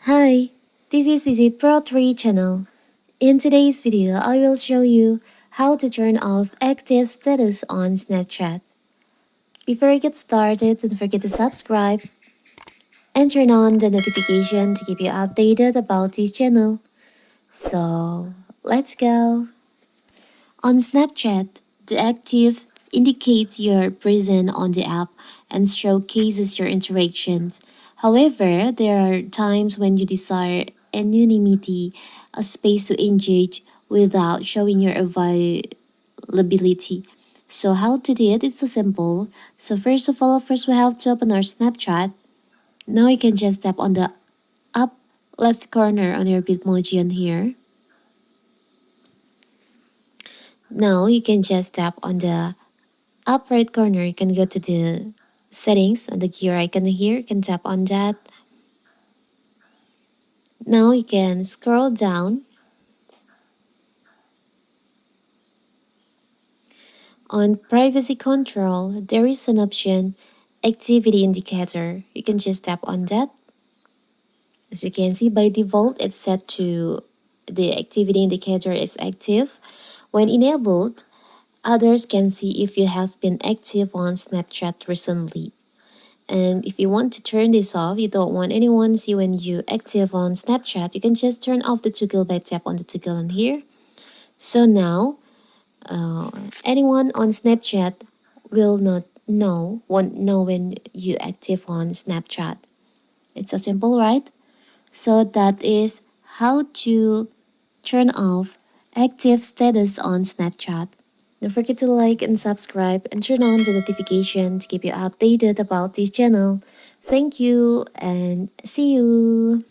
Hi, this is Visit Pro 3 channel. In today's video, I will show you how to turn off active status on Snapchat. Before I get started, don't forget to subscribe and turn on the notification to keep you updated about this channel. So, let's go. On Snapchat, the active indicates your present on the app and showcases your interactions. However, there are times when you desire anonymity, a space to engage without showing your availability. So how to do it? It's so simple. So first of all, first we have to open our Snapchat. Now you can just tap on the up left corner on your Bitmoji on here. Now you can just tap on the up right corner. You can go to the settings on the gear icon here. You can tap on that. Now you can scroll down. On privacy control, there is an option activity indicator. You can just tap on that. As you can see, by default, it's set to the activity indicator is active. When enabled, others can see if you have been active on Snapchat recently. And if you want to turn this off, you don't want anyone to see when you active on Snapchat, you can just turn off the toggle by tap on the toggle on here. So now, anyone on Snapchat won't know when you active on Snapchat. It's so simple, right? So that is how to turn off active status on Snapchat. Don't forget to like and subscribe and turn on the notification to keep you updated about this channel. Thank you and see you.